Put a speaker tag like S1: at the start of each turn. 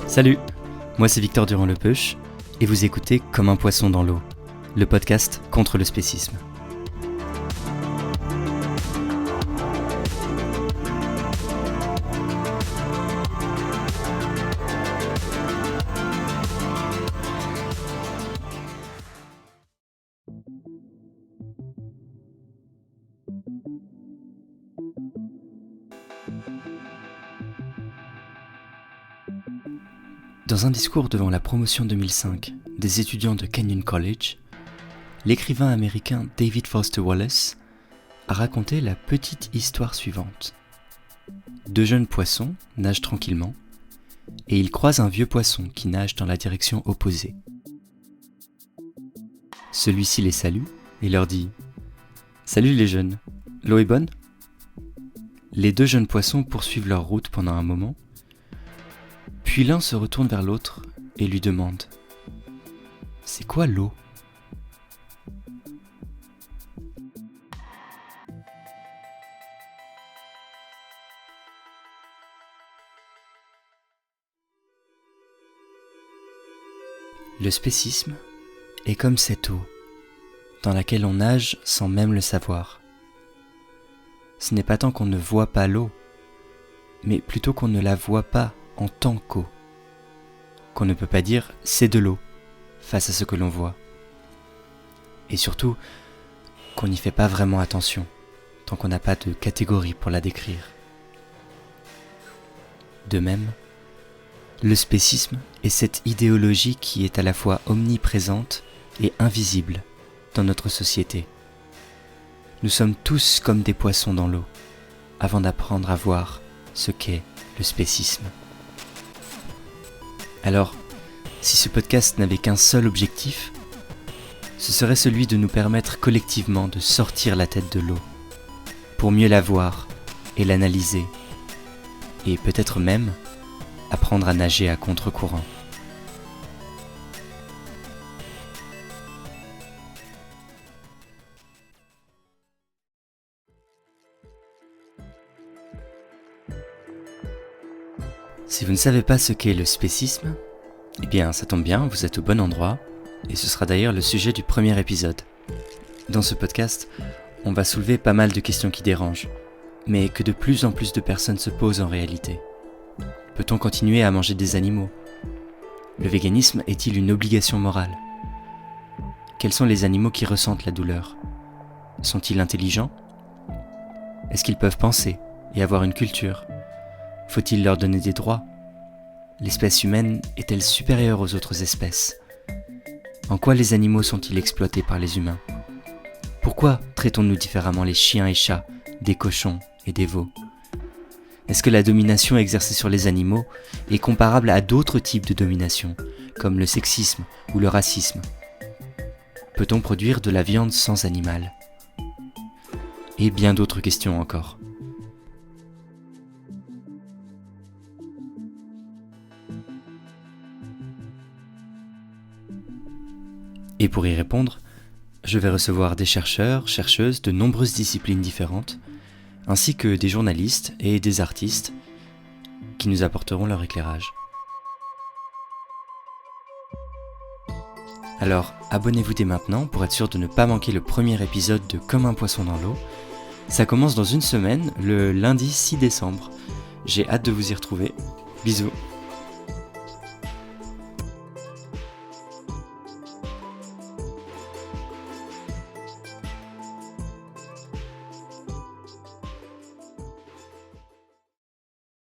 S1: Salut, moi c'est Victor Durand-Lepeuch et vous écoutez Comme un poisson dans l'eau, le podcast contre le spécisme. Dans un discours devant la promotion 2005 des étudiants de Kenyon College, l'écrivain américain David Foster Wallace a raconté la petite histoire suivante. Deux jeunes poissons nagent tranquillement et ils croisent un vieux poisson qui nage dans la direction opposée. Celui-ci les salue et leur dit « Salut les jeunes, l'eau est bonne ?» Les deux jeunes poissons poursuivent leur route pendant un moment. Puis l'un se retourne vers l'autre et lui demande « C'est quoi l'eau ?» Le spécisme est comme cette eau dans laquelle on nage sans même le savoir. Ce n'est pas tant qu'on ne voit pas l'eau, mais plutôt qu'on ne la voit pas en tant qu'eau, qu'on ne peut pas dire « c'est de l'eau » face à ce que l'on voit. Et surtout, qu'on n'y fait pas vraiment attention, tant qu'on n'a pas de catégorie pour la décrire. De même, le spécisme est cette idéologie qui est à la fois omniprésente et invisible dans notre société. Nous sommes tous comme des poissons dans l'eau, avant d'apprendre à voir ce qu'est le spécisme. Alors, si ce podcast n'avait qu'un seul objectif, ce serait celui de nous permettre collectivement de sortir la tête de l'eau, pour mieux la voir et l'analyser, et peut-être même apprendre à nager à contre-courant. Si vous ne savez pas ce qu'est le spécisme, eh bien ça tombe bien, vous êtes au bon endroit, et ce sera d'ailleurs le sujet du premier épisode. Dans ce podcast, on va soulever pas mal de questions qui dérangent, mais que de plus en plus de personnes se posent en réalité. Peut-on continuer à manger des animaux ? Le véganisme est-il une obligation morale ? Quels sont les animaux qui ressentent la douleur ? Sont-ils intelligents ? Est-ce qu'ils peuvent penser et avoir une culture ? Faut-il leur donner des droits ? L'espèce humaine est-elle supérieure aux autres espèces ? En quoi les animaux sont-ils exploités par les humains ? Pourquoi traitons-nous différemment les chiens et chats des cochons et des veaux ? Est-ce que la domination exercée sur les animaux est comparable à d'autres types de domination, comme le sexisme ou le racisme ? Peut-on produire de la viande sans animal ? Et bien d'autres questions encore. Et pour y répondre, je vais recevoir des chercheurs, chercheuses de nombreuses disciplines différentes, ainsi que des journalistes et des artistes qui nous apporteront leur éclairage. Alors, abonnez-vous dès maintenant pour être sûr de ne pas manquer le premier épisode de Comme un poisson dans l'eau. Ça commence dans une semaine, le lundi 6 décembre. J'ai hâte de vous y retrouver. Bisous.